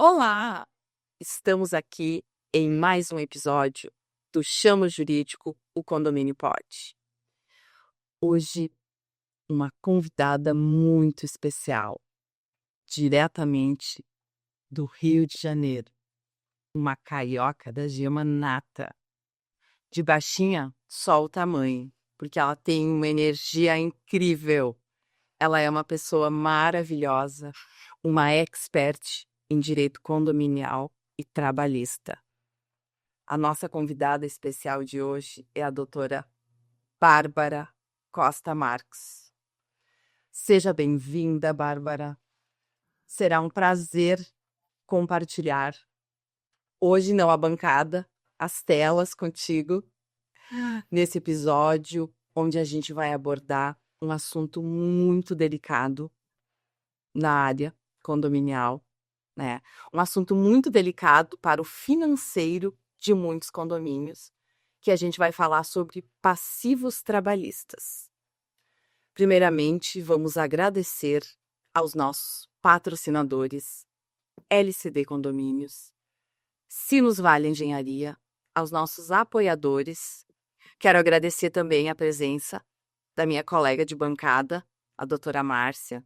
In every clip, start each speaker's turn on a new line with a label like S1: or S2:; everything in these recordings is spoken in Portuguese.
S1: Olá! Estamos aqui em mais um episódio do Chamo Jurídico, o Condomínio Pode. Hoje, uma convidada muito especial, diretamente do Rio de Janeiro. Uma carioca da gema nata. De baixinha, só o tamanho, porque ela tem uma energia incrível. Ela é uma pessoa maravilhosa, uma expert em direito condominial e trabalhista. A nossa convidada especial de hoje é a doutora Bárbara Costa Marques. Seja bem-vinda, Bárbara. Será um prazer compartilhar, hoje não a bancada, as telas contigo, nesse episódio onde a gente vai abordar um assunto muito delicado na área condominial, né? Um assunto muito delicado para o financeiro de muitos condomínios, que a gente vai falar sobre passivos trabalhistas. Primeiramente, vamos agradecer aos nossos patrocinadores, LCD Condomínios, Sinos Vale Engenharia, aos nossos apoiadores. Quero agradecer também a presença da minha colega de bancada, a doutora Márcia,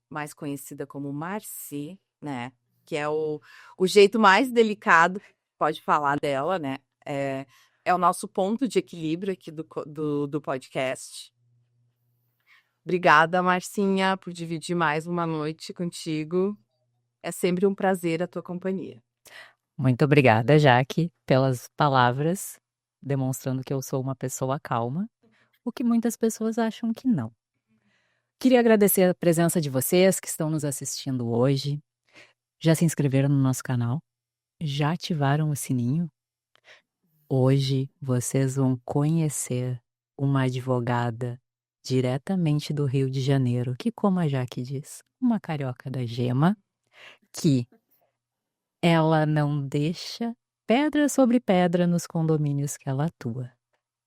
S1: mais conhecida como Marci, né? Que é o jeito mais delicado, pode falar dela, né? É o nosso ponto de equilíbrio aqui do podcast. Obrigada, Marcinha, por dividir mais uma noite contigo. É sempre um prazer a tua companhia.
S2: Muito obrigada, Jaque, pelas palavras, demonstrando que eu sou uma pessoa calma, o que muitas pessoas acham que não. Queria agradecer a presença de vocês que estão nos assistindo hoje. Já se inscreveram no nosso canal? Já ativaram o sininho? Hoje vocês vão conhecer uma advogada diretamente do Rio de Janeiro, que, como a Jaque diz, uma carioca da gema, que ela não deixa pedra sobre pedra nos condomínios que ela atua.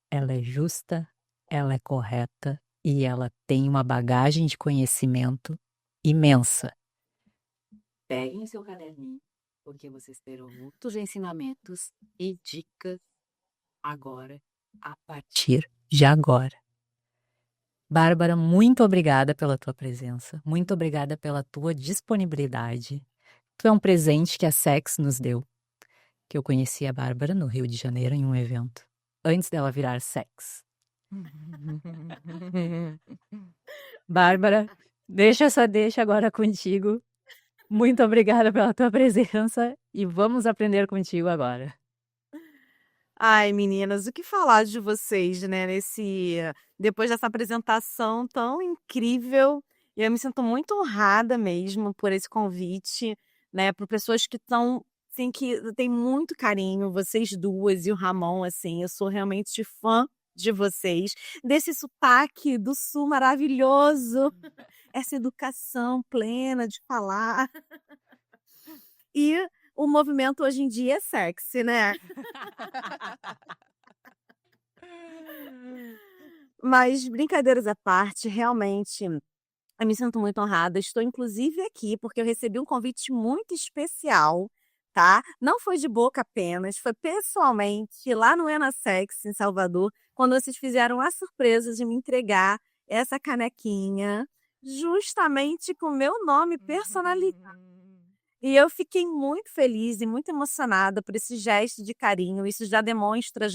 S2: Ela é justa, ela é correta e ela tem uma bagagem de conhecimento imensa.
S1: Peguem seu caderninho, porque vocês terão muitos ensinamentos e dicas agora, a partir
S2: De agora. Bárbara, muito obrigada pela tua presença, muito obrigada pela tua disponibilidade. Tu é um presente que a Sex nos deu, que eu conheci a Bárbara no Rio de Janeiro em um evento, antes dela virar Sex. Bárbara, deixa agora contigo. Muito obrigada pela tua presença e vamos aprender contigo agora.
S3: Ai, meninas, o que falar de vocês, né, depois dessa apresentação tão incrível. E eu me sinto muito honrada mesmo por esse convite, né, por pessoas que estão, assim, que têm muito carinho, vocês duas e o Ramon, assim, eu sou realmente fã de vocês, desse sotaque do Sul maravilhoso, essa educação plena de falar. E o movimento hoje em dia é sexy, né? Mas brincadeiras à parte, realmente, eu me sinto muito honrada. Estou inclusive aqui porque eu recebi um convite muito especial, tá? Não foi de boca apenas, foi pessoalmente lá no Enasex, em Salvador, quando vocês fizeram a surpresa de me entregar essa canequinha, justamente com o meu nome personalizado. E eu fiquei muito feliz e muito emocionada por esse gesto de carinho. Isso já demonstra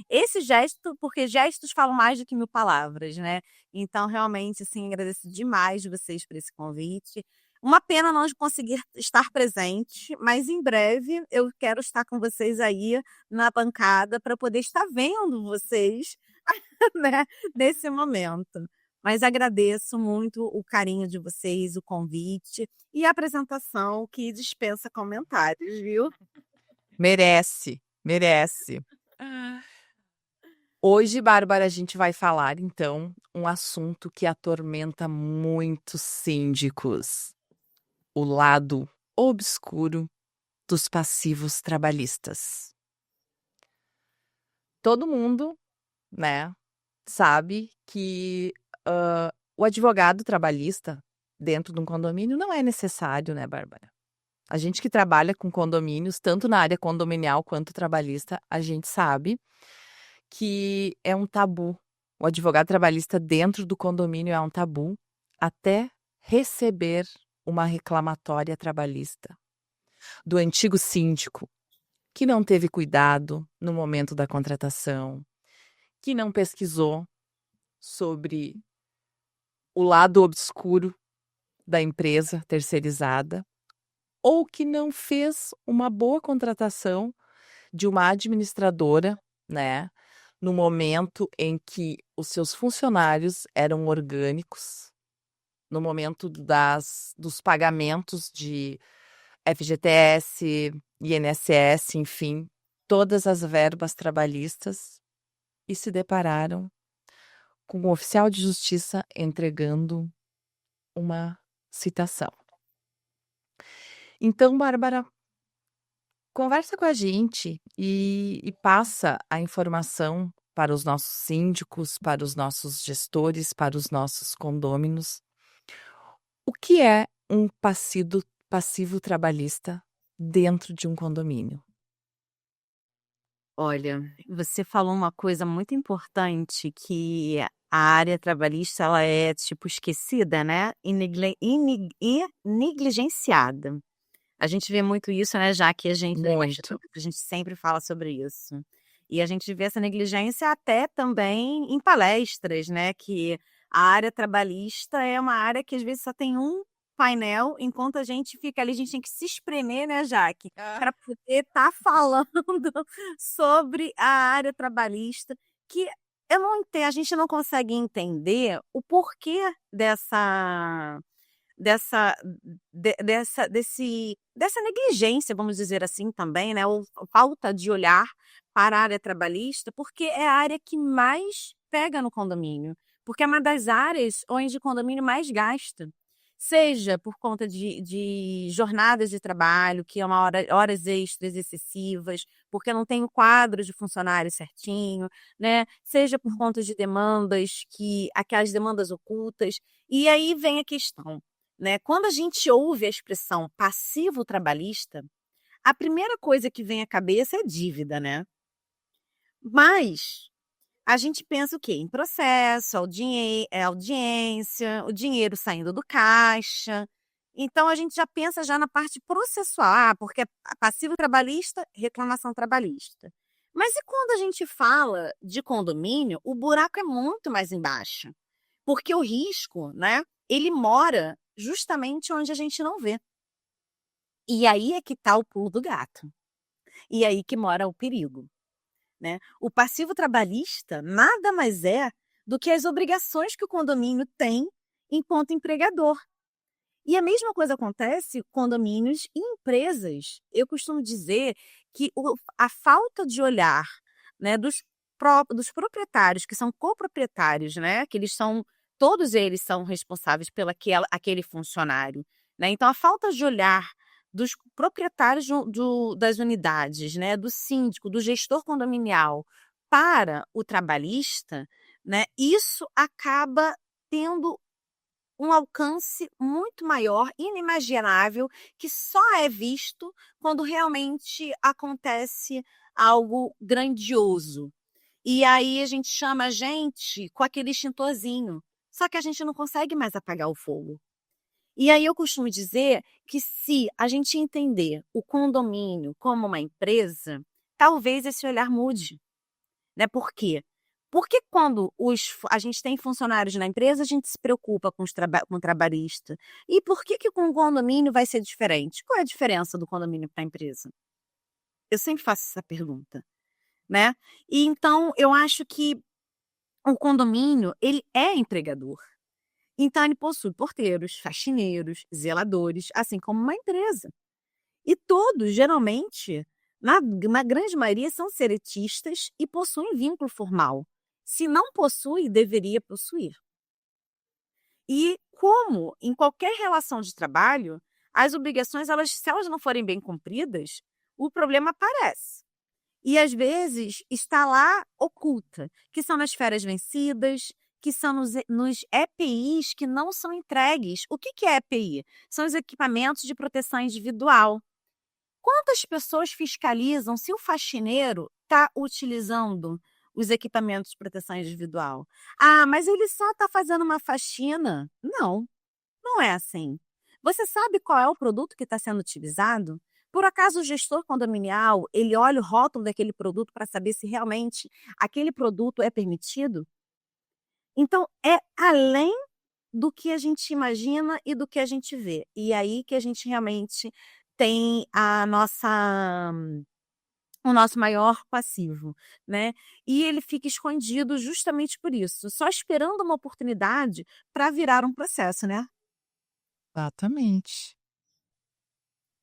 S3: esse gesto, porque gestos falam mais do que 1000 palavras, né. Então realmente, assim, agradeço demais vocês por esse convite. Uma pena não conseguir estar presente, mas em breve eu quero estar com vocês aí na bancada para poder estar vendo vocês, né, nesse momento. Mas agradeço muito o carinho de vocês, o convite e a apresentação que dispensa comentários, viu?
S1: Merece, merece. Hoje, Bárbara, a gente vai falar, então, um assunto que atormenta muitos síndicos: o lado obscuro dos passivos trabalhistas. Todo mundo, né, sabe que o advogado trabalhista dentro de um condomínio não é necessário, né, Bárbara? A gente que trabalha com condomínios, tanto na área condominial quanto trabalhista, a gente sabe que é um tabu. O advogado trabalhista dentro do condomínio é um tabu até receber uma reclamatória trabalhista do antigo síndico, que não teve cuidado no momento da contratação, que não pesquisou sobre o lado obscuro da empresa terceirizada, ou que não fez uma boa contratação de uma administradora, né, no momento em que os seus funcionários eram orgânicos, no momento dos pagamentos de FGTS, INSS, enfim, todas as verbas trabalhistas, e se depararam com um oficial de justiça entregando uma citação. Então, Bárbara, conversa com a gente e passa a informação para os nossos síndicos, para os nossos gestores, para os nossos condôminos. O que é um passivo trabalhista dentro de um condomínio?
S3: Olha, você falou uma coisa muito importante, que a área trabalhista ela é tipo esquecida, né? E negligenciada. A gente vê muito isso, né? Já que
S1: Muito.
S3: a gente sempre fala sobre isso. E a gente vê essa negligência até também em palestras, né? Que a área trabalhista é uma área que às vezes só tem um painel, enquanto a gente fica ali, a gente tem que se espremer, né, Jaque? Para poder estar falando sobre a área trabalhista, que eu não entendo, a gente não consegue entender o porquê dessa dessa negligência, vamos dizer assim também, né, ou falta de olhar para a área trabalhista, porque é a área que mais pega no condomínio, porque é uma das áreas onde o condomínio mais gasta. Seja por conta de jornadas de trabalho, que é horas extras excessivas, porque não tem o quadro de funcionário certinho, né, seja por conta de demandas aquelas demandas ocultas. E aí vem a questão, né, quando a gente ouve a expressão passivo trabalhista, a primeira coisa que vem à cabeça é dívida, né. Mas a gente pensa o quê? Em processo, audiência, o dinheiro saindo do caixa. Então a gente já pensa já na parte processual, porque é passivo trabalhista, reclamação trabalhista. Mas e quando a gente fala de condomínio, o buraco é muito mais embaixo. Porque o risco, né, ele mora justamente onde a gente não vê. E aí é que está o pulo do gato. E aí que mora o perigo, né? O passivo trabalhista nada mais é do que as obrigações que o condomínio tem enquanto empregador. E a mesma coisa acontece com condomínios e empresas. Eu costumo dizer que a falta de olhar, né, dos proprietários, que são coproprietários, né, que todos eles são responsáveis pelo aquele funcionário, né? Então a falta de olhar dos proprietários das unidades, né, do síndico, do gestor condominial para o trabalhista, né, isso acaba tendo um alcance muito maior, inimaginável, que só é visto quando realmente acontece algo grandioso. E aí a gente chama a gente com aquele extintorzinho, só que a gente não consegue mais apagar o fogo. E aí eu costumo dizer que se a gente entender o condomínio como uma empresa, talvez esse olhar mude, né? Por quê? Porque quando a gente tem funcionários na empresa, a gente se preocupa com o trabalhista. E por que com o condomínio vai ser diferente? Qual é a diferença do condomínio para a empresa? Eu sempre faço essa pergunta, né? E então eu acho que o condomínio, ele é empregador. Então ele possui porteiros, faxineiros, zeladores, assim como uma empresa. E todos, geralmente, na grande maioria, são seretistas e possuem vínculo formal. Se não possui, deveria possuir. E como em qualquer relação de trabalho, as obrigações, se elas não forem bem cumpridas, o problema aparece. E às vezes está lá oculta, que são nas férias vencidas, que são nos EPIs que não são entregues. O que é EPI? São os equipamentos de proteção individual. Quantas pessoas fiscalizam se o faxineiro está utilizando os equipamentos de proteção individual? Ah, mas ele só está fazendo uma faxina. Não, não é assim. Você sabe qual é o produto que está sendo utilizado? Por acaso o gestor condominial, ele olha o rótulo daquele produto para saber se realmente aquele produto é permitido? Então, é além do que a gente imagina e do que a gente vê. E aí que a gente realmente tem o nosso maior passivo, né? E ele fica escondido justamente por isso, só esperando uma oportunidade para virar um processo, né?
S1: Exatamente.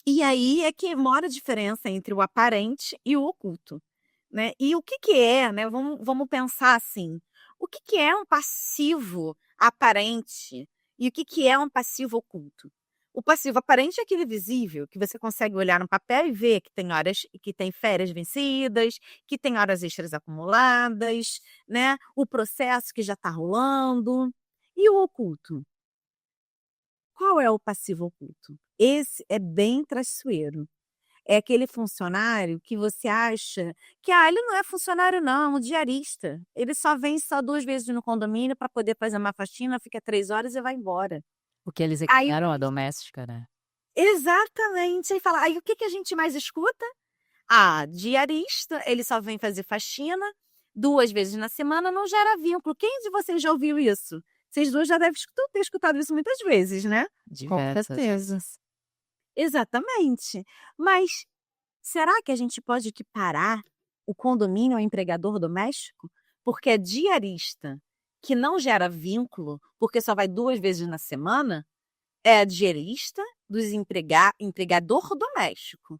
S3: E aí é que mora a diferença entre o aparente e o oculto, né? E o que que é, né? Vamos pensar assim, o que que é um passivo aparente e o que que é um passivo oculto? O passivo aparente é aquele visível, que você consegue olhar no papel e ver que tem horas, que tem férias vencidas, que tem horas extras acumuladas, né? O processo que já está rolando. E o oculto? Qual é o passivo oculto? Esse é bem traiçoeiro. É aquele funcionário que você acha que, ele não é funcionário não, é um diarista. Ele só vem só 2 vezes no condomínio para poder fazer uma faxina, fica 3 horas e vai embora.
S2: Porque eles
S3: Aí
S2: eram a doméstica, né?
S3: exatamente, aí fala, aí o que que a gente mais escuta? Diarista, ele só vem fazer faxina 2 vezes na semana, não gera vínculo. Quem de vocês já ouviu isso? Vocês 2 já devem ter escutado isso muitas vezes, né?
S1: Com
S2: Diversas.
S1: certeza.
S3: Exatamente. Mas será que a gente pode equiparar o condomínio ao empregador doméstico? Porque é diarista que não gera vínculo, porque só vai 2 vezes na semana, é diarista dos empregador doméstico.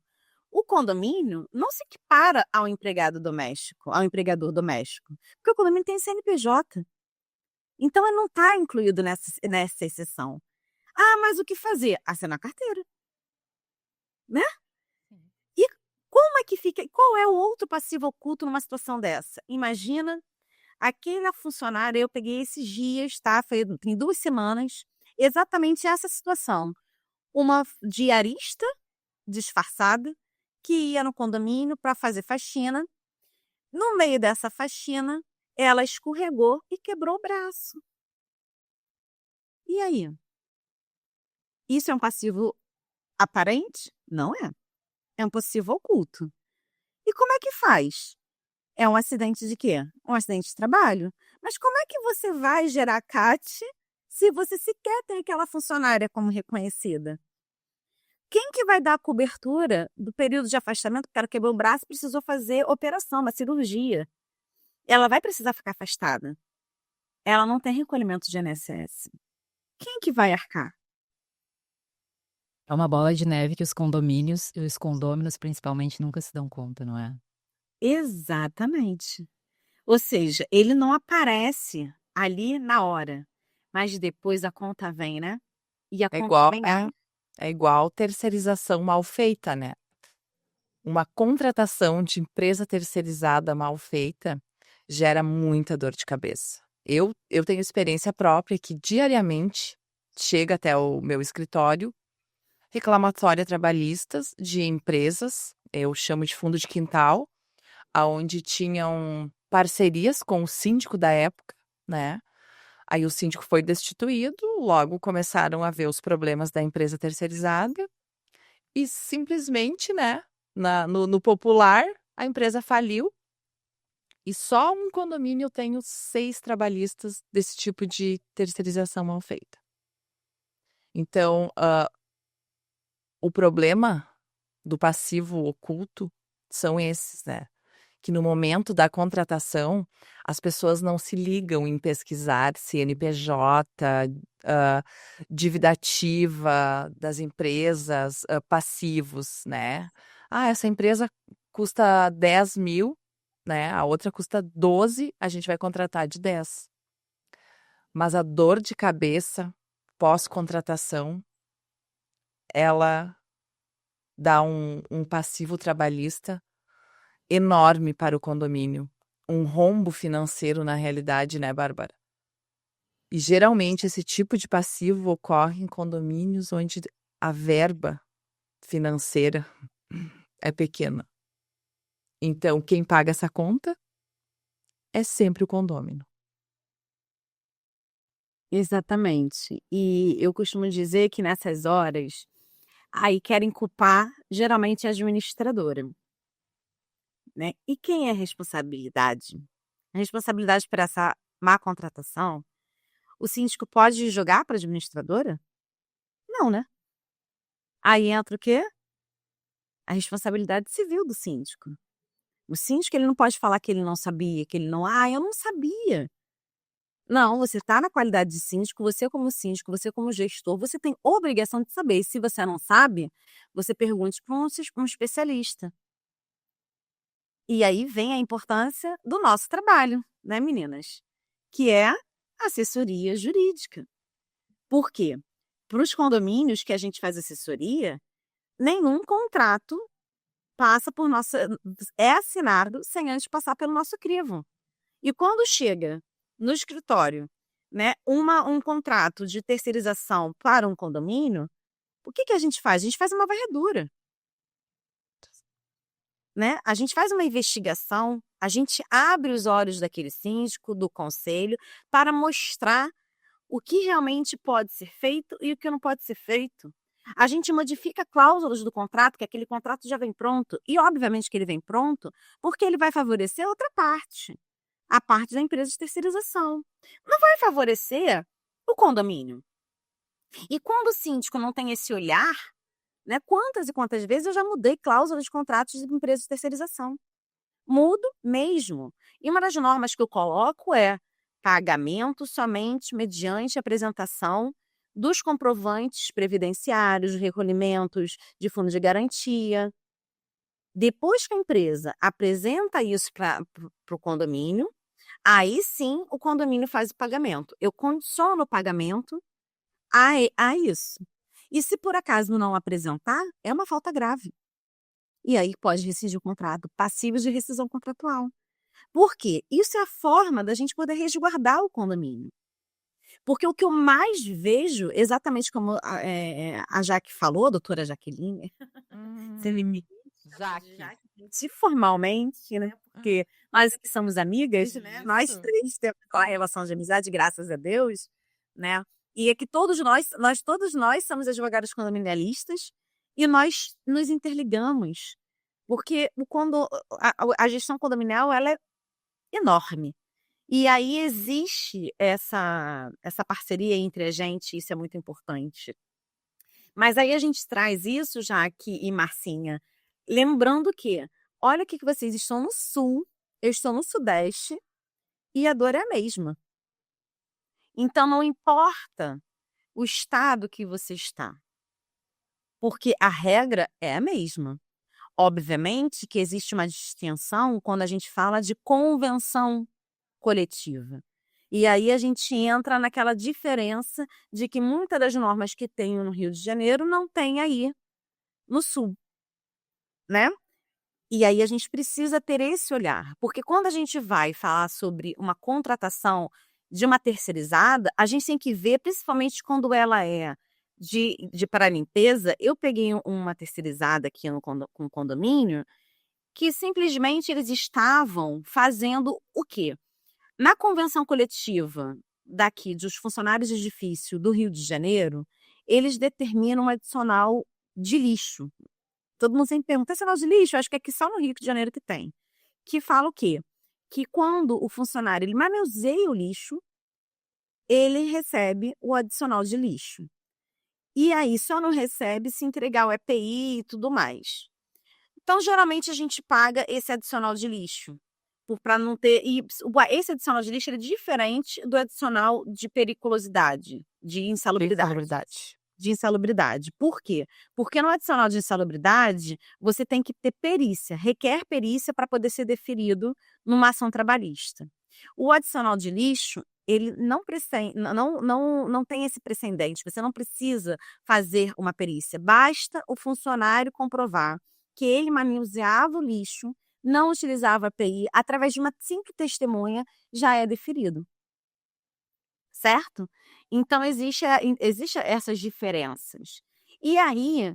S3: O condomínio não se equipara ao empregado doméstico, ao empregador doméstico, porque o condomínio tem CNPJ. Então ele não está incluído nessa exceção. Mas o que fazer? Assinar a carteira, né? E como é que fica? Qual é o outro passivo oculto numa situação dessa? Imagina aquela funcionária, eu peguei esses dias, tá? Tem 2 semanas, exatamente essa situação. Uma diarista disfarçada que ia no condomínio para fazer faxina. No meio dessa faxina, ela escorregou e quebrou o braço. E aí? Isso é um passivo aparente? Não é. É um passivo oculto. E como é que faz? É um acidente de quê? Um acidente de trabalho. Mas como é que você vai gerar CAT se você sequer tem aquela funcionária como reconhecida? Quem que vai dar a cobertura do período de afastamento? O cara quebrou o braço e precisou fazer operação, uma cirurgia. Ela vai precisar ficar afastada. Ela não tem recolhimento de INSS. Quem que vai arcar?
S2: É uma bola de neve que os condomínios e os condôminos principalmente nunca se dão conta, não é?
S3: Exatamente. Ou seja, ele não aparece ali na hora, mas depois a conta vem, né? E a
S1: É
S3: conta
S1: igual,
S3: vem
S1: é igual terceirização mal feita, né? Uma contratação de empresa terceirizada mal feita gera muita dor de cabeça. Eu tenho experiência própria que diariamente chega até o meu escritório reclamatória trabalhistas de empresas, eu chamo de fundo de quintal, aonde tinham parcerias com o síndico da época, né? Aí o síndico foi destituído, logo começaram a ver os problemas da empresa terceirizada e simplesmente, né, no popular, a empresa faliu e só um condomínio tem os 6 trabalhistas desse tipo de terceirização mal feita. Então, o problema do passivo oculto são esses, né? Que no momento da contratação, as pessoas não se ligam em pesquisar CNPJ, dívida ativa das empresas, passivos, né? Essa empresa custa 10.000, né? A outra custa 12, a gente vai contratar de 10. Mas a dor de cabeça pós-contratação, ela dá um passivo trabalhista enorme para o condomínio. Um rombo financeiro na realidade, né, Bárbara? E geralmente esse tipo de passivo ocorre em condomínios onde a verba financeira é pequena. Então, quem paga essa conta é sempre o condômino.
S3: Exatamente. E eu costumo dizer que nessas horas, aí querem culpar geralmente a administradora, né. E quem é a responsabilidade? A responsabilidade por essa má contratação, o síndico pode jogar para a administradora? Não, né. Aí entra o quê? A responsabilidade civil do síndico. O síndico ele não pode falar que ele não sabia, que ele não: "Ah, eu não sabia". Não, você está na qualidade de síndico, você como gestor, você tem obrigação de saber. E se você não sabe, você pergunte para um especialista. E aí vem a importância do nosso trabalho, né, meninas? Que é a assessoria jurídica. Por quê? Para os condomínios que a gente faz assessoria, nenhum contrato passa por nossa é assinado sem antes passar pelo nosso crivo. E quando chega no escritório, né, um contrato de terceirização para um condomínio, o que a gente faz? A gente faz uma varredura, né? A gente faz uma investigação, a gente abre os olhos daquele síndico, do conselho, para mostrar o que realmente pode ser feito e o que não pode ser feito. A gente modifica cláusulas do contrato, que aquele contrato já vem pronto, e obviamente que ele vem pronto, porque ele vai favorecer outra parte, a parte da empresa de terceirização. Não vai favorecer o condomínio. E quando o síndico não tem esse olhar, né, quantas e quantas vezes eu já mudei cláusulas de contratos de empresa de terceirização. Mudo mesmo. E uma das normas que eu coloco é pagamento somente mediante apresentação dos comprovantes previdenciários, recolhimentos de fundo de garantia. Depois que a empresa apresenta isso para o condomínio, aí sim o condomínio faz o pagamento. Eu condiciono o pagamento a isso. E se por acaso não apresentar, é uma falta grave. E aí pode rescindir o contrato, passíveis de rescisão contratual. Por quê? Isso é a forma da gente poder resguardar o condomínio. Porque o que eu mais vejo, exatamente como a Jaque falou, a doutora Jaqueline, você me permite, se formalmente, né? Porque nós que somos amigas, né? Nós três temos uma relação de amizade, graças a Deus, né? E é que todos nós somos advogados condominialistas e nós nos interligamos. Porque quando a gestão condominial ela é enorme. E aí existe essa parceria entre a gente, isso é muito importante. Mas aí a gente traz isso, Jaque e Marcinha, lembrando que, olha o que vocês estão no sul, eu estou no sudeste, e a dor é a mesma. Então não importa o estado que você está, porque a regra é a mesma. Obviamente que existe uma distinção quando a gente fala de convenção coletiva. E aí a gente entra naquela diferença de que muitas das normas que tem no Rio de Janeiro não tem aí no Sul, né? E aí a gente precisa ter esse olhar, porque quando a gente vai falar sobre uma contratação de uma terceirizada, a gente tem que ver, principalmente quando ela é de para limpeza. Eu peguei uma terceirizada aqui com condomínio, que simplesmente eles estavam fazendo o quê? Na convenção coletiva daqui dos funcionários de edifício do Rio de Janeiro, eles determinam um adicional de lixo. Todo mundo sempre pergunta: "Adicional de lixo?" Acho que aqui só no Rio de Janeiro que tem. Que fala o quê? Que quando o funcionário ele manuseia o lixo, ele recebe o adicional de lixo. E aí só não recebe se entregar o EPI e tudo mais. Então, geralmente, a gente paga esse adicional de lixo. Para não ter. E esse adicional de lixo ele é diferente do adicional de periculosidade, de insalubridade. De insalubridade. Por quê? Porque no adicional de insalubridade, você tem que ter perícia, requer perícia para poder ser deferido numa ação trabalhista. O adicional de lixo, ele não tem esse precedente, você não precisa fazer uma perícia, basta o funcionário comprovar que ele manuseava o lixo, não utilizava a API, através de uma simples testemunha, já é deferido. certo? Então existe essas diferenças. E aí,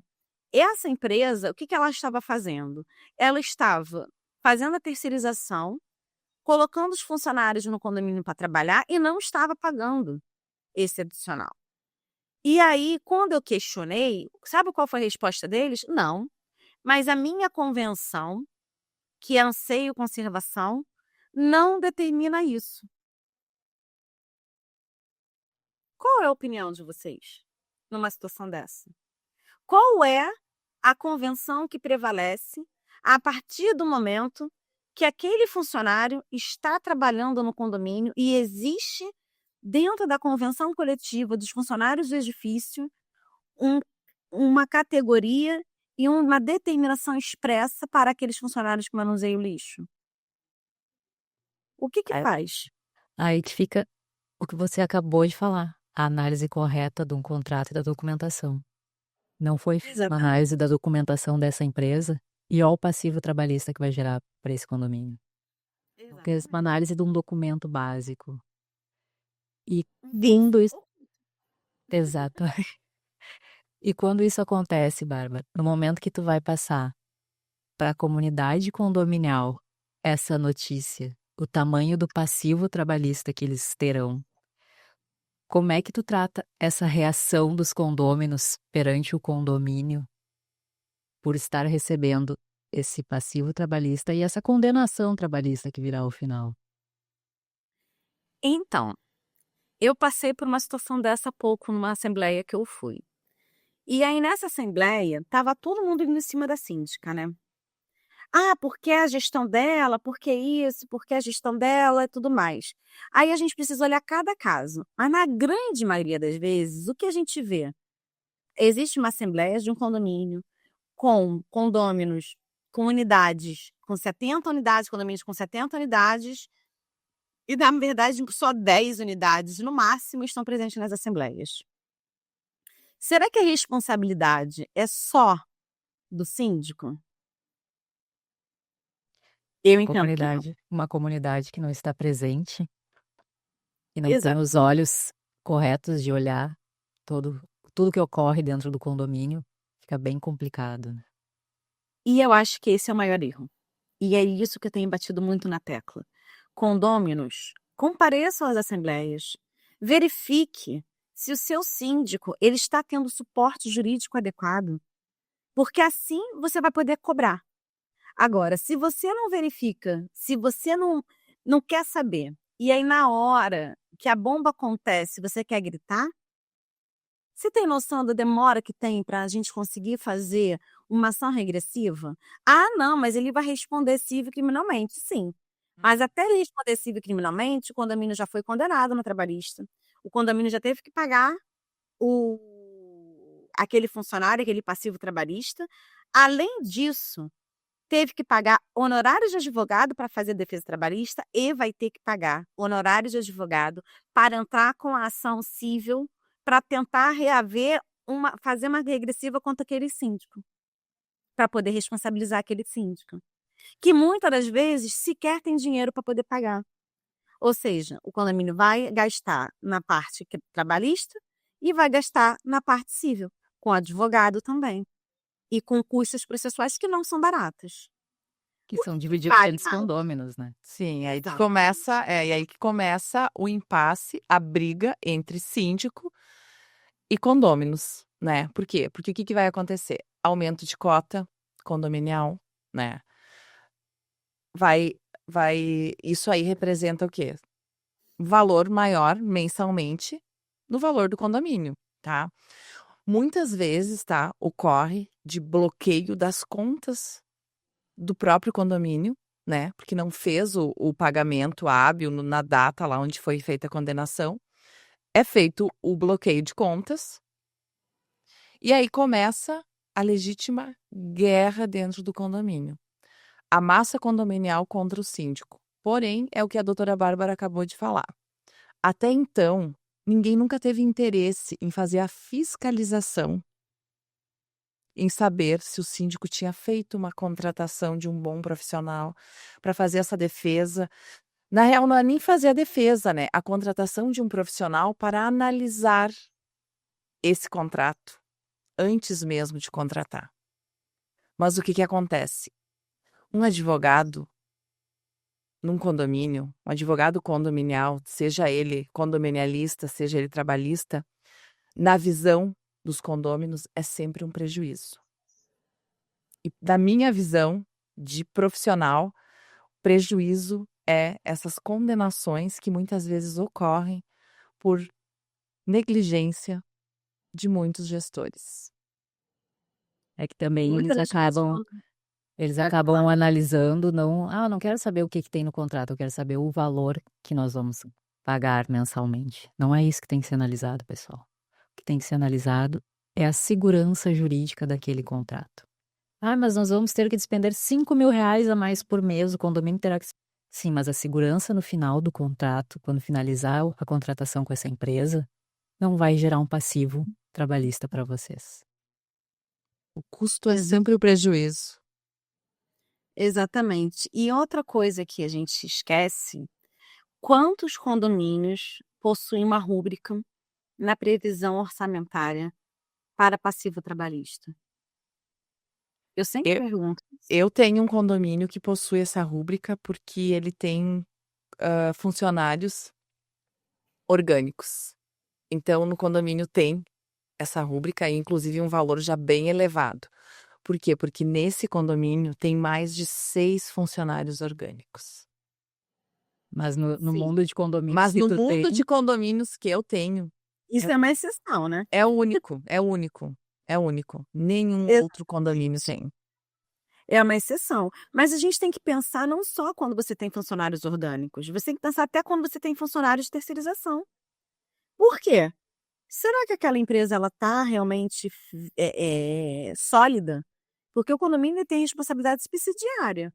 S3: essa empresa, o que ela estava fazendo? Ela estava fazendo a terceirização, colocando os funcionários no condomínio para trabalhar e não estava pagando esse adicional. E aí, quando eu questionei, sabe qual foi a resposta deles? Não, mas a minha convenção, que é anseio conservação, não determina isso. Qual é a opinião de vocês numa situação dessa? Qual é a convenção que prevalece a partir do momento que aquele funcionário está trabalhando no condomínio e existe, dentro da convenção coletiva dos funcionários do edifício, uma categoria e uma determinação expressa para aqueles funcionários que manuseiam o lixo? O que
S2: Aí
S3: faz?
S2: aí que fica o que você acabou de falar, a análise correta de um contrato e da documentação. Não foi feita uma
S3: Exatamente.
S2: análise da documentação dessa empresa e ó o passivo trabalhista que vai gerar para esse condomínio. Não fez uma análise de um documento básico. E vindo isso exato. E quando isso acontece, Bárbara, no momento que tu vai passar para a comunidade condominial essa notícia, o tamanho do passivo trabalhista que eles terão, como é que tu trata essa reação dos condôminos perante o condomínio por estar recebendo esse passivo trabalhista e essa condenação trabalhista que virá ao final?
S3: Então, eu passei por uma situação dessa há pouco numa assembleia que eu fui. E aí nessa assembleia estava todo mundo indo em cima da síndica, né? Ah, porque a gestão dela, porque isso, porque a gestão dela e tudo mais. Aí a gente precisa olhar cada caso. Mas na grande maioria das vezes, o que a gente vê? Existe uma assembleia de um condomínio com condôminos, com unidades, com 70 unidades, condomínios com 70 unidades, e na verdade só 10 unidades no máximo estão presentes nas assembleias. Será que a responsabilidade é só do síndico? Eu entendo que não.
S2: Uma comunidade que não está presente e não tem
S3: Exato.
S2: os olhos corretos de olhar tudo que ocorre dentro do condomínio, fica bem complicado, né?
S3: E eu acho que esse é o maior erro. E é isso que eu tenho batido muito na tecla. Condôminos, compareçam às assembleias, verifique se o seu síndico ele está tendo suporte jurídico adequado, porque assim você vai poder cobrar. Agora, se você não verifica, se você não quer saber, e aí na hora que a bomba acontece, você quer gritar, você tem noção da demora que tem para a gente conseguir fazer uma ação regressiva? Ah, não, mas ele vai responder civil e criminalmente. Sim. Mas até ele responder civil e criminalmente, o condomínio já foi condenado na trabalhista. O condomínio já teve que pagar aquele funcionário, aquele passivo trabalhista. Além disso, teve que pagar honorários de advogado para fazer defesa trabalhista e vai ter que pagar honorários de advogado para entrar com a ação civil para tentar reaver fazer uma regressiva contra aquele síndico, para poder responsabilizar aquele síndico, que muitas das vezes sequer tem dinheiro para poder pagar. Ou seja, o condomínio vai gastar na parte trabalhista e vai gastar na parte civil, com advogado também, e com custos processuais que não são baratos.
S2: Que
S3: O
S2: são
S3: que
S2: divididos
S3: vale
S2: entre os
S3: mais?
S2: condôminos, né?
S1: Sim, aí que
S3: Exato.
S1: começa, e aí que começa o impasse, a briga entre síndico e condôminos, né? Por quê? Porque o que vai acontecer? Aumento de cota condominial, né? Isso aí representa o quê? Valor maior mensalmente no valor do condomínio, tá? Muitas vezes, tá, ocorre de bloqueio das contas do próprio condomínio, né? Porque não fez o pagamento hábil na data lá onde foi feita a condenação. É feito o bloqueio de contas. E aí começa a legítima guerra dentro do condomínio. A massa condominial contra o síndico. Porém, é o que a doutora Bárbara acabou de falar. Até então, ninguém nunca teve interesse em fazer a fiscalização, em saber se o síndico tinha feito uma contratação de um bom profissional para fazer essa defesa, Na real, não é nem fazer a defesa, né? A contratação de um profissional para analisar esse contrato antes mesmo de contratar. Mas o que acontece? Um advogado num condomínio, um advogado condominial, seja ele condominialista, seja ele trabalhista, na visão dos condôminos é sempre um prejuízo. E da minha visão de profissional, prejuízo é essas condenações que muitas vezes ocorrem por negligência de muitos gestores.
S2: É que também
S3: Muitas das pessoas.
S2: eles
S3: Pode
S2: acabam
S3: falar.
S2: analisando, não quero saber o que tem no contrato, eu quero saber o valor que nós vamos pagar mensalmente. Não é isso que tem que ser analisado, pessoal. O que tem que ser analisado é a segurança jurídica daquele contrato. Mas nós vamos ter que despender 5 mil reais a mais por mês, o condomínio terá que... Sim, mas a segurança no final do contrato, quando finalizar a contratação com essa empresa, não vai gerar um passivo trabalhista para vocês.
S1: O custo é sempre o prejuízo.
S3: Exatamente. E outra coisa que a gente esquece, quantos condomínios possuem uma rúbrica na previsão orçamentária para passivo trabalhista? Eu sempre pergunto isso.
S1: Eu tenho um condomínio que possui essa rúbrica porque ele tem funcionários orgânicos. Então, no condomínio tem essa rúbrica, inclusive um valor já bem elevado. Por quê? Porque nesse condomínio tem mais de 6 funcionários orgânicos.
S2: Mas no
S3: Sim.
S2: mundo de condomínios
S1: Mas
S2: que
S1: no
S2: tu
S1: mundo
S2: tem,
S1: de condomínios que eu tenho,
S3: Isso é uma exceção, né?
S1: é único, é único, é único. Nenhum
S3: Exatamente.
S1: outro condomínio tem.
S3: É uma exceção. Mas a gente tem que pensar não só quando você tem funcionários orgânicos, você tem que pensar até quando você tem funcionários de terceirização. Por quê? Será que aquela empresa ela está realmente sólida? Porque o condomínio tem responsabilidade subsidiária.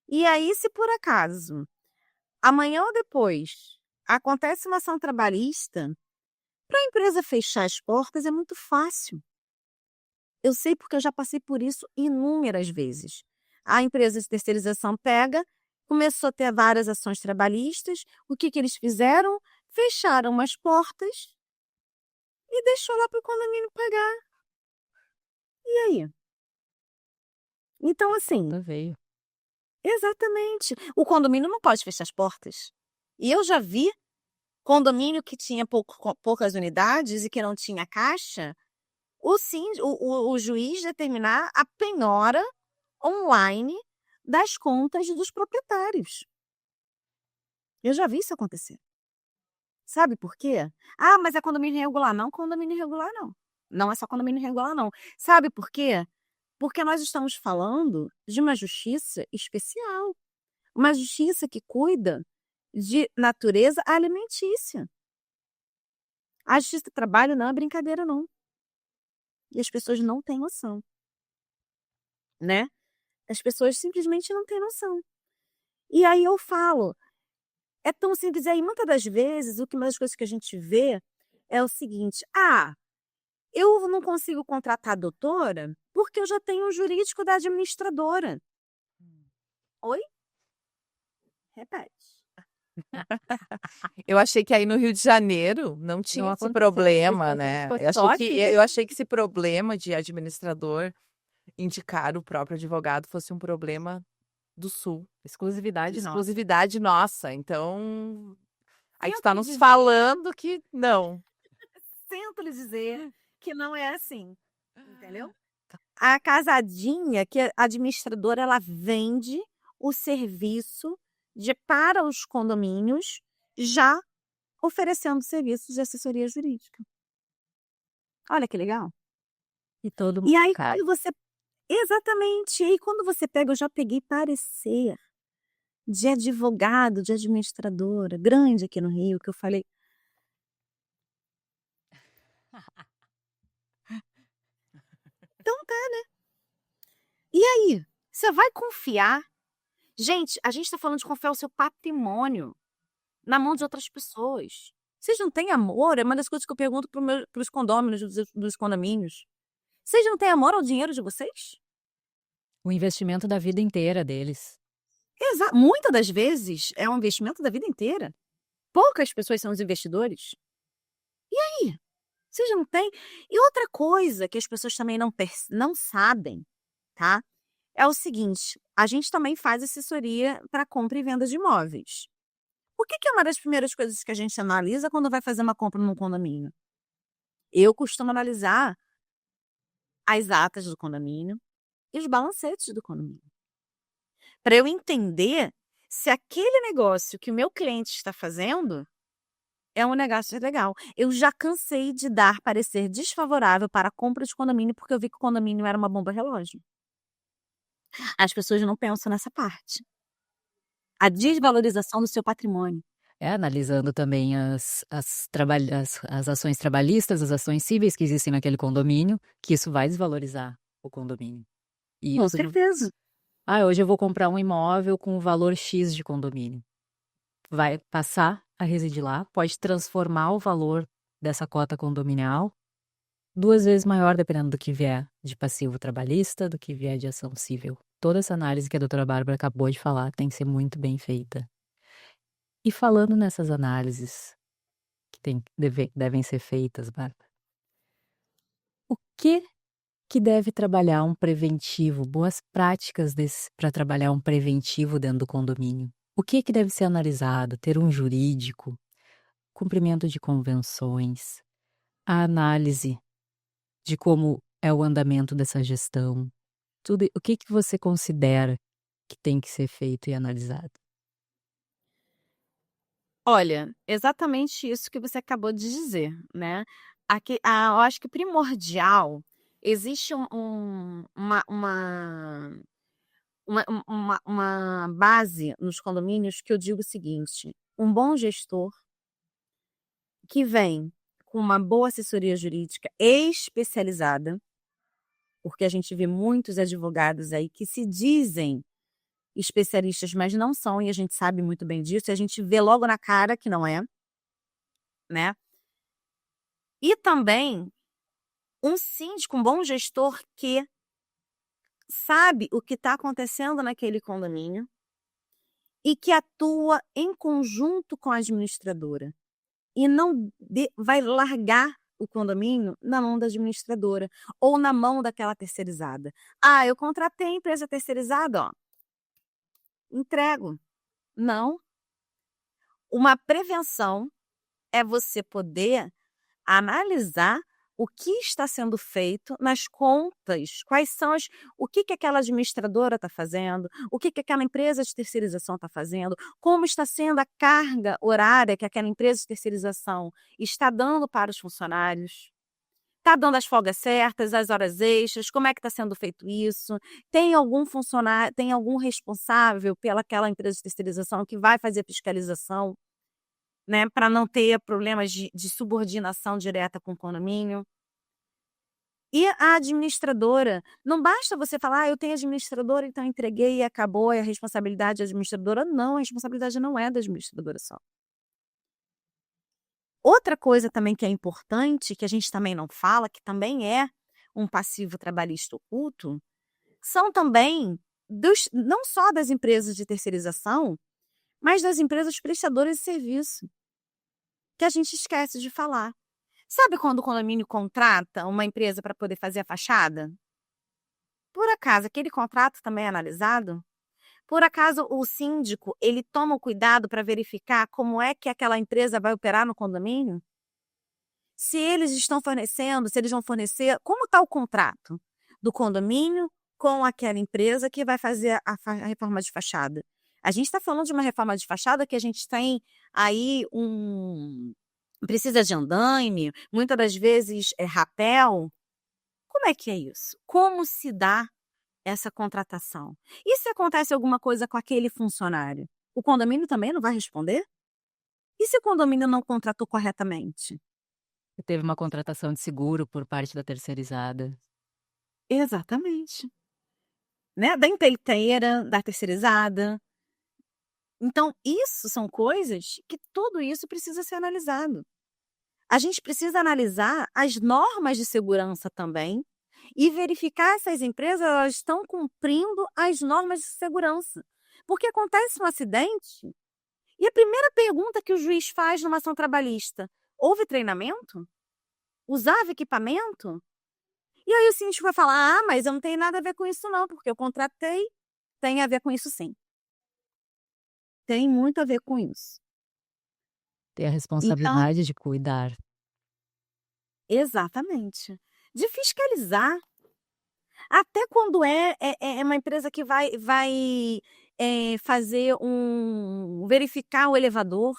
S3: E aí, se por acaso, amanhã ou depois, acontece uma ação trabalhista, para a empresa fechar as portas é muito fácil. Eu sei porque eu já passei por isso inúmeras vezes. A empresa de terceirização pega, começou a ter várias ações trabalhistas. O que eles fizeram? Fecharam as portas e deixou lá para o condomínio pagar. E aí? Então, assim,
S2: veio.
S3: exatamente. O condomínio não pode fechar as portas. E eu já vi condomínio que tinha poucas unidades e que não tinha caixa, o juiz determinar a penhora online das contas dos proprietários. Eu já vi isso acontecer. Sabe por quê? Mas é condomínio irregular. Não, condomínio irregular não. Não é só condomínio irregular, não. Sabe por quê? Porque nós estamos falando de uma justiça especial. Uma justiça que cuida de natureza alimentícia. A justiça do trabalho não é brincadeira, não. E as pessoas não têm noção. Né? As pessoas simplesmente não têm noção. E aí eu falo, é tão simples. E aí, muitas das vezes, uma das coisas que a gente vê é o seguinte: eu não consigo contratar a doutora porque eu já tenho um jurídico da administradora. Oi? Repete.
S1: Eu achei que aí no Rio de Janeiro não tinha esse
S2: aconteceu.
S1: problema, né?
S2: Foi
S1: Eu achei que esse problema de administrador indicar o próprio advogado fosse um problema do Sul. Exclusividade nossa. Então, aí tu tá nos falando que não.
S3: Sinto lhe dizer que não é assim, entendeu? A casadinha, que é administradora, ela vende o serviço para os condomínios, já oferecendo serviços de assessoria jurídica. Olha que legal.
S2: E todo
S3: E aí,
S2: cara,
S3: quando você... Exatamente. E aí, quando você pega, eu já peguei parecer de advogado, de administradora, grande aqui no Rio, que eu falei... Então tá, né? E aí? Você vai confiar? Gente, a gente tá falando de confiar o seu patrimônio na mão de outras pessoas. Vocês não têm amor? É uma das coisas que eu pergunto para os condôminos dos condomínios. Vocês não têm amor ao dinheiro de vocês?
S2: o investimento da vida inteira deles.
S3: Muitas das vezes é um investimento da vida inteira. Poucas pessoas são os investidores. E aí? Vocês não têm? E outra coisa que as pessoas também não sabem, tá? É o seguinte, a gente também faz assessoria para compra e venda de imóveis. O que é uma das primeiras coisas que a gente analisa quando vai fazer uma compra num condomínio? Eu costumo analisar as atas do condomínio e os balancetes do condomínio. Para eu entender se aquele negócio que o meu cliente está fazendo é um negócio legal. Eu já cansei de dar parecer desfavorável para a compra de condomínio porque eu vi que o condomínio era uma bomba relógio. As pessoas não pensam nessa parte. A desvalorização do seu patrimônio.
S2: Analisando também as ações trabalhistas, as ações cíveis que existem naquele condomínio, que isso vai desvalorizar o condomínio. E
S3: Com
S2: isso
S3: certeza.
S2: hoje eu vou comprar um imóvel com o valor X de condomínio. Vai passar a residir lá, pode transformar o valor dessa cota condominial 2 vezes maior, dependendo do que vier de passivo trabalhista, do que vier de ação civil. Toda essa análise que a doutora Bárbara acabou de falar tem que ser muito bem feita. E falando nessas análises que devem ser feitas, Bárbara, o que deve trabalhar um preventivo, boas práticas para trabalhar um preventivo dentro do condomínio? O que deve ser analisado? Ter um jurídico, cumprimento de convenções, a análise de como é o andamento dessa gestão, tudo. O que você considera que tem que ser feito e analisado?
S3: Olha, exatamente isso que você acabou de dizer, né. Eu acho que primordial, existe uma base nos condomínios que eu digo o seguinte: um bom gestor que vem com uma boa assessoria jurídica especializada, porque a gente vê muitos advogados aí que se dizem especialistas, mas não são, e a gente sabe muito bem disso, e a gente vê logo na cara que não é, né. E também um síndico, um bom gestor que sabe o que está acontecendo naquele condomínio e que atua em conjunto com a administradora. E não vai largar o condomínio na mão da administradora ou na mão daquela terceirizada. "Ah, eu contratei a empresa terceirizada, ó, entrego". Não. Uma prevenção é você poder analisar o que está sendo feito nas contas, quais são o que aquela administradora está fazendo, o que aquela empresa de terceirização está fazendo, como está sendo a carga horária que aquela empresa de terceirização está dando para os funcionários. Está dando as folgas certas, as horas extras, como é que está sendo feito isso? Tem algum funcionário, tem algum responsável pelaquela empresa de terceirização que vai fazer a fiscalização, né, para não ter problemas de subordinação direta com o condomínio. E a administradora, não basta você falar: "Ah, eu tenho administradora, então entreguei e acabou, é a responsabilidade da administradora". Não, a responsabilidade não é da administradora só. Outra coisa também que é importante, que a gente também não fala, que também é um passivo trabalhista oculto, são também não só das empresas de terceirização, mas das empresas prestadoras de serviço, que a gente esquece de falar. Sabe quando o condomínio contrata uma empresa para poder fazer a fachada? Por acaso aquele contrato também é analisado? Por acaso o síndico, ele toma o cuidado para verificar como é que aquela empresa vai operar no condomínio? Se eles estão fornecendo, se eles vão fornecer, como está o contrato do condomínio com aquela empresa que vai fazer a reforma de fachada? A gente está falando de uma reforma de fachada que a gente tem aí precisa de andaime, muitas das vezes é rapel. Como é que é isso? Como se dá essa contratação? E se acontece alguma coisa com aquele funcionário? O condomínio também não vai responder? E se o condomínio não contratou corretamente?
S2: Teve uma contratação de seguro por parte da terceirizada.
S3: Exatamente. Né? Da empreiteira, da terceirizada. Então, isso são coisas que tudo isso precisa ser analisado. A gente precisa analisar as normas de segurança também e verificar se as empresas elas estão cumprindo as normas de segurança. Porque acontece um acidente e a primeira pergunta que o juiz faz numa ação trabalhista: houve treinamento? Usava equipamento? E aí o síndico vai falar: mas eu não tenho nada a ver com isso não, porque eu contratei. Tem a ver com isso sim. Tem muito a ver com isso.
S2: Ter a
S3: Então,
S2: responsabilidade de cuidar.
S3: exatamente. De fiscalizar. Até quando é uma empresa que vai fazer verificar o elevador.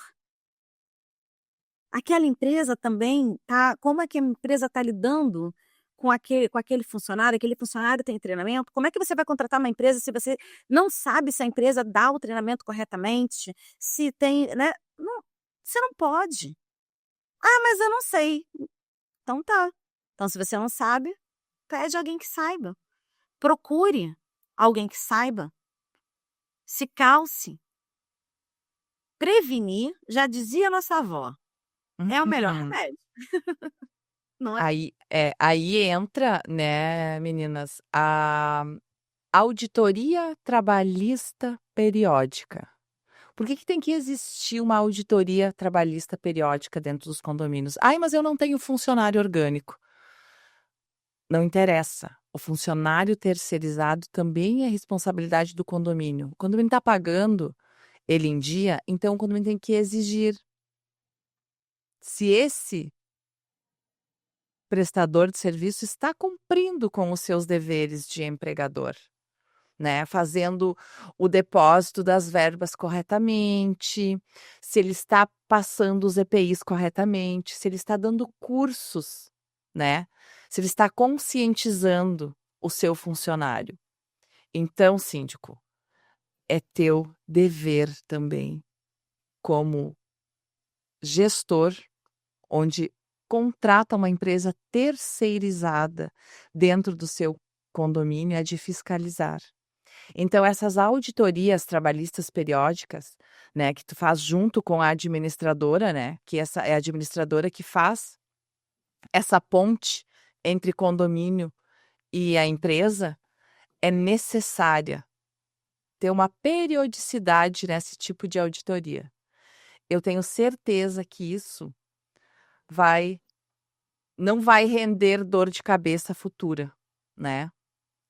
S3: Aquela empresa também como é que a empresa está lidando com aquele funcionário tem treinamento? Como é que você vai contratar uma empresa se você não sabe se a empresa dá o treinamento corretamente, se tem, né? Não, você não pode. Ah, mas eu não sei. Então tá. Então, se você não sabe, pede alguém que saiba. Procure alguém que saiba. Se calce. Prevenir, já dizia nossa avó, é o melhor remédio. Não é?
S1: Aí entra, né, meninas, a auditoria trabalhista periódica. Por que tem que existir uma auditoria trabalhista periódica dentro dos condomínios? Ai, mas eu não tenho funcionário orgânico. Não interessa. O funcionário terceirizado também é responsabilidade do condomínio. O condomínio está pagando ele em dia, então o condomínio tem que exigir. Se esse prestador de serviço está cumprindo com os seus deveres de empregador, né? Fazendo o depósito das verbas corretamente, se ele está passando os EPIs corretamente, se ele está dando cursos, né? Se ele está conscientizando o seu funcionário. Então, síndico, é teu dever também, como gestor, onde contrata uma empresa terceirizada dentro do seu condomínio, é de fiscalizar. Então, essas auditorias trabalhistas periódicas, né, que tu faz junto com a administradora, né, que essa é a administradora que faz essa ponte entre condomínio e a empresa, é necessária ter uma periodicidade nesse tipo de auditoria. Eu tenho certeza que isso não vai render dor de cabeça futura, né?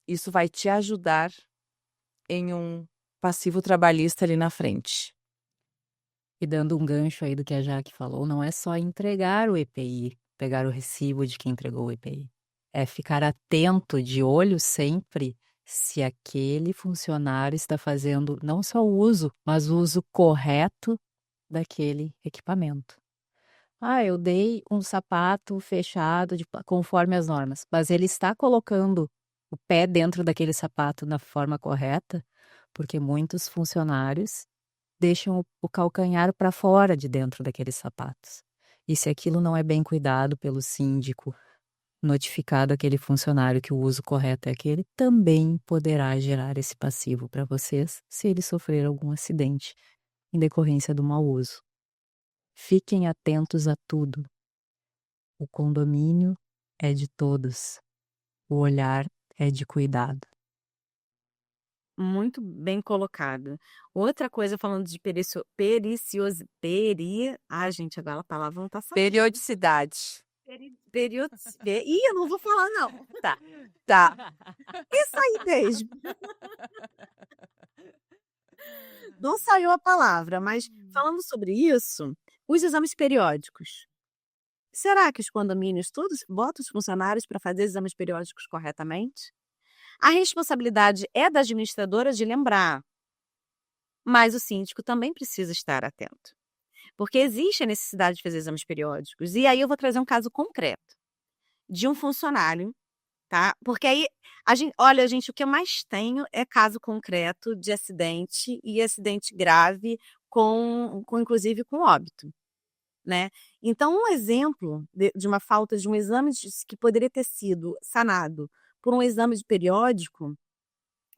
S1: Isso vai te ajudar em um passivo trabalhista ali na frente.
S2: E dando um gancho aí do que a Jaque falou, não é só entregar o EPI, pegar o recibo de quem entregou o EPI. É ficar atento, de olho sempre, se aquele funcionário está fazendo não só o uso, mas o uso correto daquele equipamento. Ah, eu dei um sapato fechado conforme as normas, mas ele está colocando o pé dentro daquele sapato da forma correta, porque muitos funcionários deixam o calcanhar para fora de dentro daqueles sapatos. E se aquilo não é bem cuidado pelo síndico, notificado aquele funcionário que o uso correto é aquele, também poderá gerar esse passivo para vocês se ele sofrer algum acidente em decorrência do mau uso. Fiquem atentos a tudo. O condomínio é de todos. O olhar é de cuidado.
S3: Muito bem colocado. Outra coisa, falando de gente, agora a palavra não tá saindo.
S1: Periodicidade.
S3: Ih, eu não vou falar não.
S1: Tá.
S3: Isso aí mesmo. Não saiu a palavra, mas falando sobre isso, os exames periódicos. Será que os condomínios todos botam os funcionários para fazer exames periódicos corretamente? A responsabilidade é da administradora de lembrar, mas o síndico também precisa estar atento, porque existe a necessidade de fazer exames periódicos. E aí eu vou trazer um caso concreto de um funcionário, tá? Porque aí olha, gente, o que eu mais tenho é caso concreto de acidente e acidente grave inclusive com óbito, né? Então, um exemplo de uma falta de um exame que poderia ter sido sanado por um exame periódico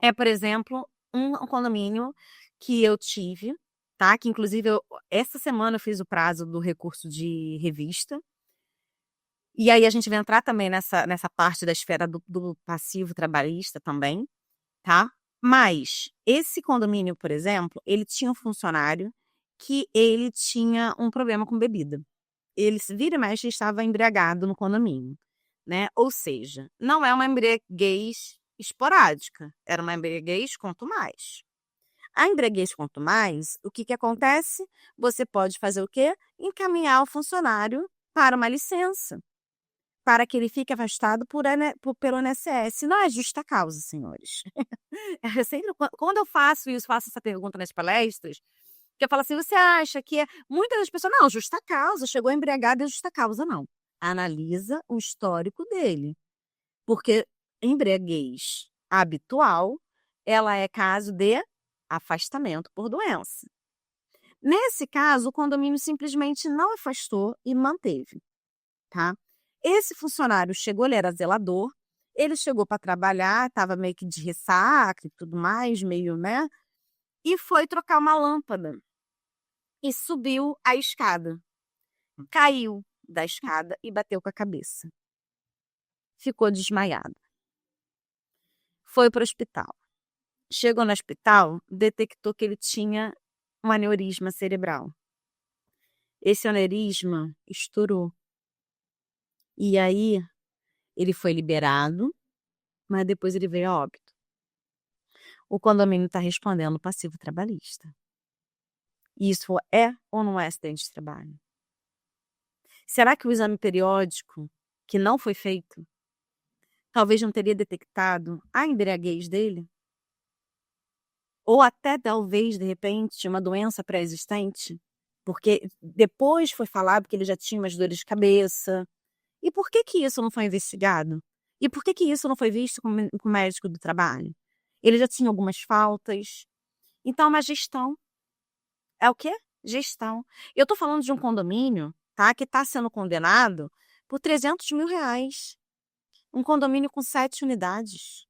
S3: é, por exemplo, um condomínio que eu tive, tá? Que inclusive essa semana eu fiz o prazo do recurso de revista. E aí a gente vai entrar também nessa parte da esfera do passivo trabalhista também, tá? Mas esse condomínio, por exemplo, ele tinha um funcionário que ele tinha um problema com bebida. Ele se vira e mexe estava embriagado no condomínio, né? Ou seja, não é uma embriaguez esporádica, era uma embriaguez quanto mais. A embriaguez quanto mais, o que acontece? Você pode fazer o quê? Encaminhar o funcionário para uma licença, para que ele fique afastado pelo INSS. Não é justa causa, senhores. Eu sempre, quando eu faço isso, faço essa pergunta nas palestras, que eu falo assim, você acha que muitas das pessoas, não, justa causa, chegou embriagado, é justa causa, não. Analisa o histórico dele, porque embriaguez habitual, ela é caso de afastamento por doença. Nesse caso, o condomínio simplesmente não afastou e manteve, tá? Esse funcionário chegou, ele era zelador, ele chegou para trabalhar, estava meio que de ressaca e tudo mais, meio, né? E foi trocar uma lâmpada. E subiu a escada. Caiu da escada e bateu com a cabeça. Ficou desmaiado. Foi para o hospital. Chegou no hospital, detectou que ele tinha um aneurisma cerebral. Esse aneurisma estourou. E aí, ele foi liberado, mas depois ele veio a óbito. O condomínio está respondendo passivo trabalhista. Isso é ou não é acidente de trabalho? Será que o exame periódico, que não foi feito, talvez não teria detectado a embriaguez dele? Ou até talvez, de repente, uma doença pré-existente? Porque depois foi falado que ele já tinha umas dores de cabeça. E por que que isso não foi investigado? E por que que isso não foi visto com o médico do trabalho? Ele já tinha algumas faltas. Então, uma gestão. É o quê? Gestão. Eu estou falando de um condomínio, tá, que está sendo condenado por R$ 300.000. Um condomínio com 7 unidades.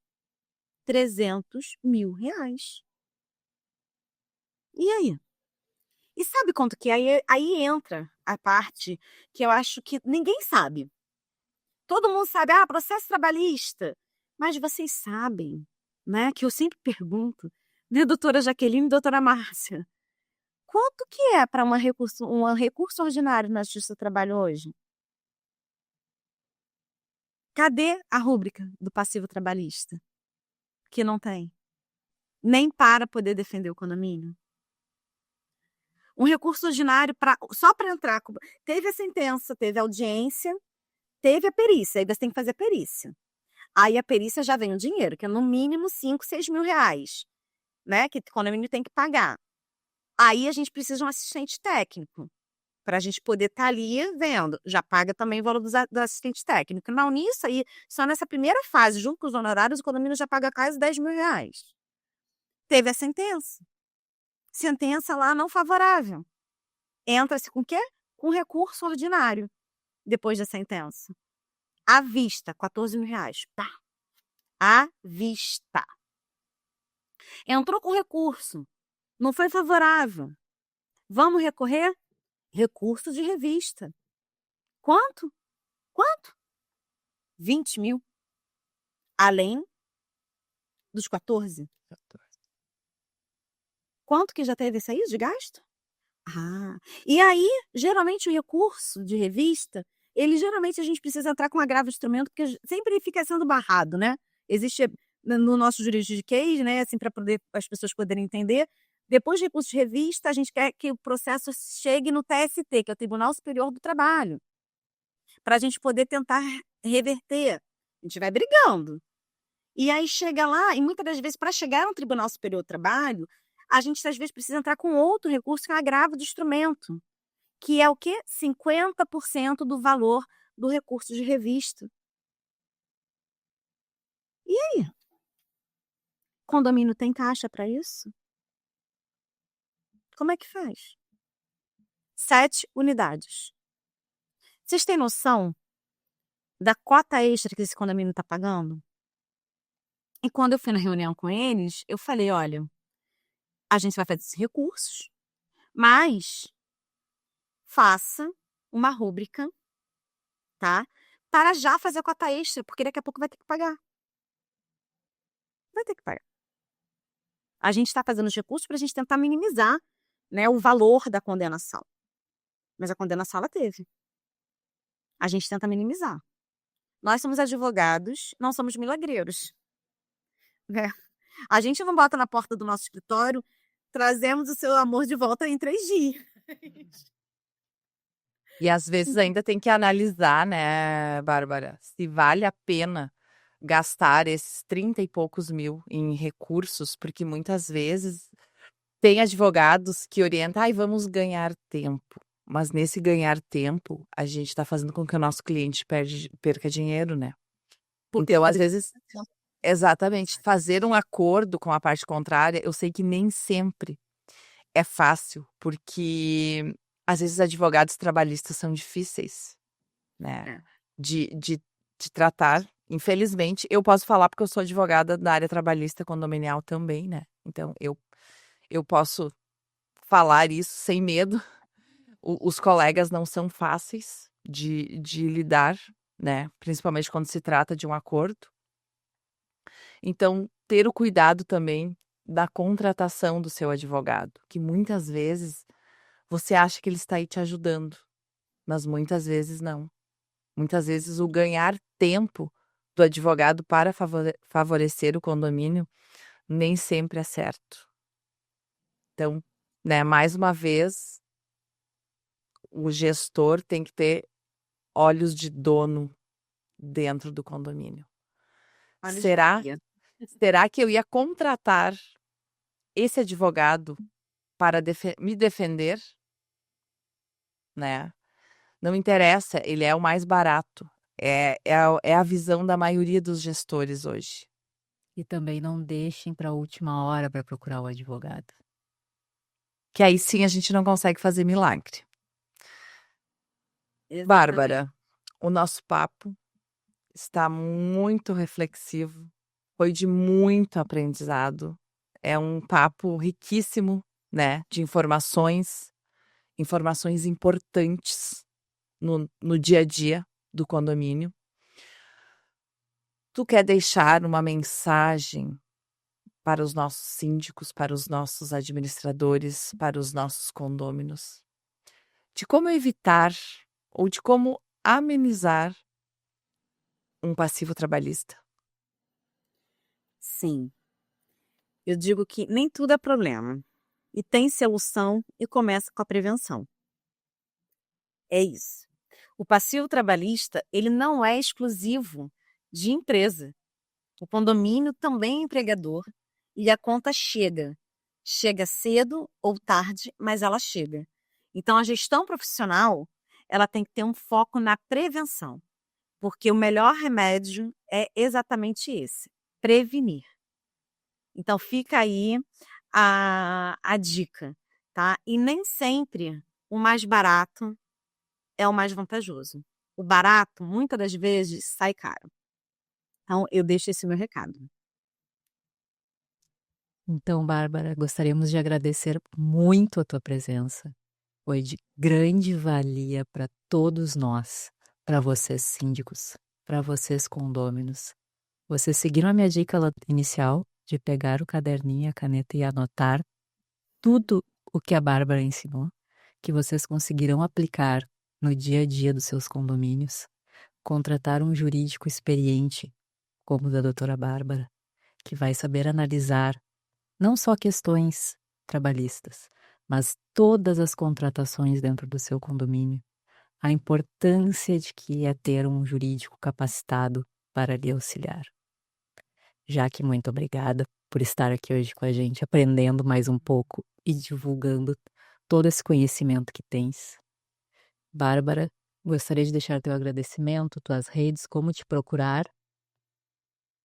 S3: R$ 300.000. E aí? E sabe quanto que é? Aí entra a parte que eu acho que ninguém sabe. Todo mundo sabe, processo trabalhista. Mas vocês sabem, né, que eu sempre pergunto, né, doutora Jaqueline e doutora Márcia, quanto que é para um recurso ordinário na Justiça do Trabalho hoje? Cadê a rúbrica do passivo trabalhista? Que não tem. Nem para poder defender o condomínio. Um recurso ordinário só para entrar. Teve a sentença, teve a audiência, teve a perícia. Aí você tem que fazer a perícia. Aí a perícia já vem o dinheiro, que é no mínimo 5, 6 mil reais, né? Que o condomínio tem que pagar. Aí a gente precisa de um assistente técnico, para a gente poder estar ali vendo. Já paga também o valor do assistente técnico. Não, nisso aí, só nessa primeira fase, junto com os honorários, o condomínio já paga quase 10 mil reais. Teve a sentença. Sentença lá não favorável. Entra-se com o quê? Com recurso ordinário, depois da sentença. À vista, 14 mil reais. Tá. À vista. Entrou com recurso. Não foi favorável. Vamos recorrer? Recurso de revista. Quanto? Quanto? 20 mil. Além dos 14. Quanto que já teve isso aí de gasto? E aí, geralmente o recurso de revista, geralmente a gente precisa entrar com agravo de instrumento, porque sempre fica sendo barrado, né? Existe no nosso juridiquês, né, assim, para poder as pessoas poderem entender. Depois de recurso de revista, a gente quer que o processo chegue no TST, que é o Tribunal Superior do Trabalho, para a gente poder tentar reverter. A gente vai brigando. E aí chega lá, e muitas das vezes, para chegar no Tribunal Superior do Trabalho, a gente às vezes precisa entrar com outro recurso, que é o agravo de instrumento, que é o quê? 50% do valor do recurso de revista. E aí? Condomínio tem caixa para isso? Como é que faz? 7 unidades. Vocês têm noção da cota extra que esse condomínio está pagando? E quando eu fui na reunião com eles, eu falei, olha, a gente vai fazer esses recursos, mas faça uma rúbrica, tá? Para já fazer a cota extra, porque daqui a pouco vai ter que pagar. Vai ter que pagar. A gente está fazendo os recursos para a gente tentar minimizar, né, o valor da condenação. Mas a condenação ela teve. A gente tenta minimizar. Nós somos advogados, não somos milagreiros. Né? A gente não bota na porta do nosso escritório, trazemos o seu amor de volta em 3 dias.
S1: E às vezes ainda tem que analisar, né, Bárbara, se vale a pena gastar esses 30 e poucos mil em recursos, porque muitas vezes tem advogados que orientam, vamos ganhar tempo. Mas nesse ganhar tempo, a gente está fazendo com que o nosso cliente perca dinheiro, né? Então, às vezes, exatamente, fazer um acordo com a parte contrária, eu sei que nem sempre é fácil, porque às vezes advogados trabalhistas são difíceis, né? De tratar. Infelizmente, eu posso falar porque eu sou advogada da área trabalhista condominial também, né? Então, eu posso falar isso sem medo. Os colegas não são fáceis de lidar, né? Principalmente quando se trata de um acordo. Então, ter o cuidado também da contratação do seu advogado, que muitas vezes você acha que ele está aí te ajudando, mas muitas vezes não. Muitas vezes o ganhar tempo do advogado para favorecer o condomínio nem sempre é certo. Então, né, mais uma vez, o gestor tem que ter olhos de dono dentro do condomínio. Será que eu ia contratar esse advogado para me defender? Né? Não interessa, ele é o mais barato. É a visão da maioria dos gestores hoje.
S2: E também não deixem para a última hora para procurar o advogado.
S1: Que aí sim a gente não consegue fazer milagre.
S3: Exatamente.
S1: Bárbara, o nosso papo está muito reflexivo, foi de muito aprendizado. É um papo riquíssimo, né, de informações importantes no dia a dia do condomínio. Tu quer deixar uma mensagem para os nossos síndicos, para os nossos administradores, para os nossos condôminos, de como evitar ou de como amenizar um passivo trabalhista?
S3: Sim. Eu digo que nem tudo é problema. E tem solução e começa com a prevenção. É isso. O passivo trabalhista, ele não é exclusivo de empresa. O condomínio também é empregador e a conta chega. Chega cedo ou tarde, mas ela chega. Então, a gestão profissional, ela tem que ter um foco na prevenção, porque o melhor remédio é exatamente esse, prevenir. Então, fica aí a dica, tá? E nem sempre o mais barato é o mais vantajoso. O barato, muitas das vezes, sai caro. Então, eu deixo esse meu recado.
S2: Então, Bárbara, gostaríamos de agradecer muito a tua presença. Foi de grande valia para todos nós, para vocês síndicos, para vocês condôminos. Vocês seguiram a minha dica inicial de pegar o caderninho e a caneta e anotar tudo o que a Bárbara ensinou, que vocês conseguirão aplicar no dia a dia dos seus condomínios. Contratar um jurídico experiente, como o da doutora Bárbara, que vai saber analisar não só questões trabalhistas, mas todas as contratações dentro do seu condomínio. A importância de que é ter um jurídico capacitado para lhe auxiliar. Jaque, muito obrigada por estar aqui hoje com a gente, aprendendo mais um pouco e divulgando todo esse conhecimento que tens. Bárbara, gostaria de deixar teu agradecimento, tuas redes, como te procurar.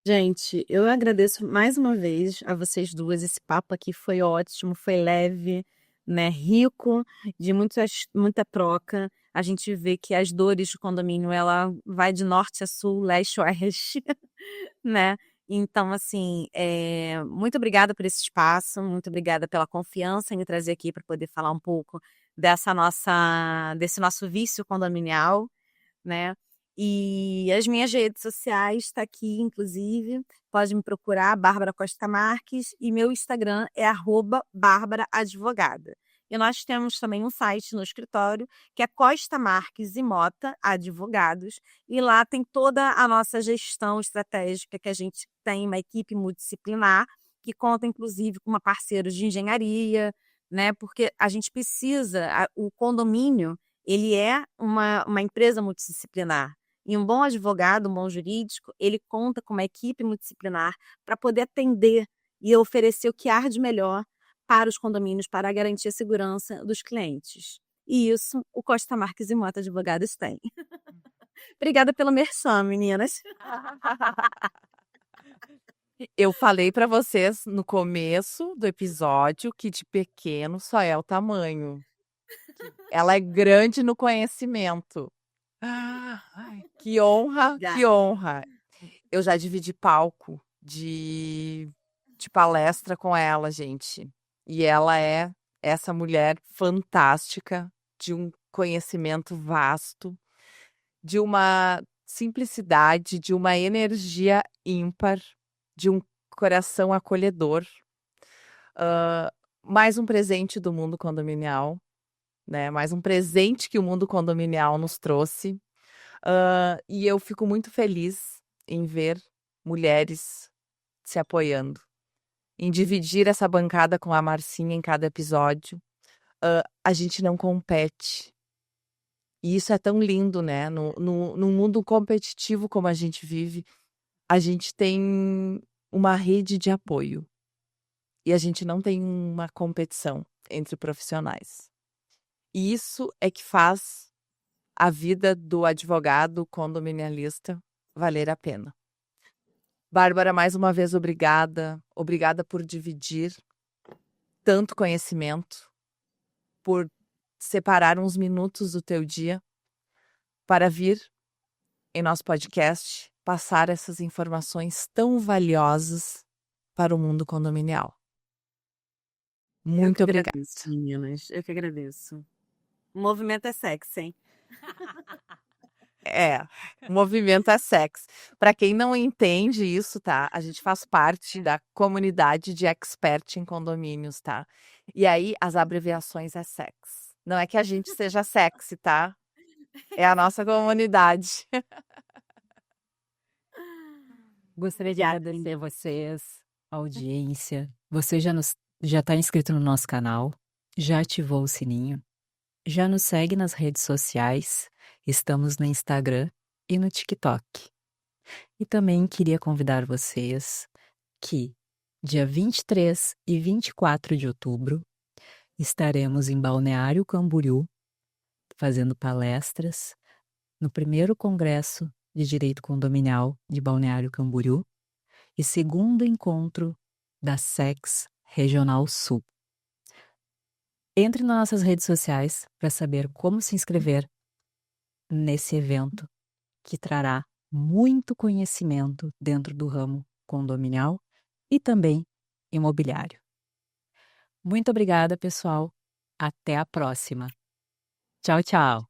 S3: Gente, eu agradeço mais uma vez a vocês duas. Esse papo aqui foi ótimo, foi leve, né? Rico, de muita troca. A gente vê que as dores do condomínio, ela vai de norte a sul, leste a oeste, né? Então, assim, muito obrigada por esse espaço, muito obrigada pela confiança em me trazer aqui para poder falar um pouco desse nosso vício condominial, né? E as minhas redes sociais está aqui, inclusive. Pode me procurar, Bárbara Costa Marques, e meu Instagram é @BárbaraAdvogada. E nós temos também um site no escritório, que é Costa Marques e Mota Advogados, e lá tem toda a nossa gestão estratégica, que a gente tem uma equipe multidisciplinar, que conta inclusive com uma parceira de engenharia, né? Porque a gente precisa, o condomínio, ele é uma empresa multidisciplinar. E um bom advogado, um bom jurídico, ele conta com uma equipe multidisciplinar para poder atender e oferecer o que há de melhor para os condomínios, para garantir a segurança dos clientes. E isso o Costa Marques e Mota Advogados tem. Obrigada pelo merchan, meninas.
S1: Eu falei para vocês no começo do episódio que de pequeno só é o tamanho. Ela é grande no conhecimento. Que honra, que honra. Eu já dividi palco de palestra com ela, gente. E ela é essa mulher fantástica, de um conhecimento vasto, de uma simplicidade, de uma energia ímpar, de um coração acolhedor. Mais um presente do mundo condominial, né? Mais um presente que o mundo condominial nos trouxe. E eu fico muito feliz em ver mulheres se apoiando, em dividir essa bancada com a Marcinha em cada episódio. A gente não compete. E isso é tão lindo, né? No mundo competitivo como a gente vive, a gente tem uma rede de apoio. E a gente não tem uma competição entre profissionais. E isso é que faz a vida do advogado condominialista valer a pena. Bárbara, mais uma vez, obrigada. Obrigada por dividir tanto conhecimento, por separar uns minutos do teu dia para vir em nosso podcast passar essas informações tão valiosas para o mundo condominial. Muito obrigada.
S3: Agradeço, meninas. Eu que agradeço. O movimento é sexy, hein?
S1: O movimento é sexy. Para quem não entende isso, tá? A gente faz parte da comunidade de expert em condomínios, tá? E aí as abreviações é sex. Não é que a gente seja sexy, tá? É a nossa comunidade.
S2: Gostaria de agradecer a vocês, a audiência. Você já está inscrito no nosso canal, já ativou o sininho, já nos segue nas redes sociais, estamos no Instagram e no TikTok. E também queria convidar vocês que dia 23 e 24 de outubro estaremos em Balneário Camboriú fazendo palestras no primeiro Congresso de Direito Condominial de Balneário Camboriú e segundo encontro da SEX Regional Sul. Entre nas nossas redes sociais para saber como se inscrever nesse evento que trará muito conhecimento dentro do ramo condominial e também imobiliário. Muito obrigada, pessoal. Até a próxima. Tchau, tchau.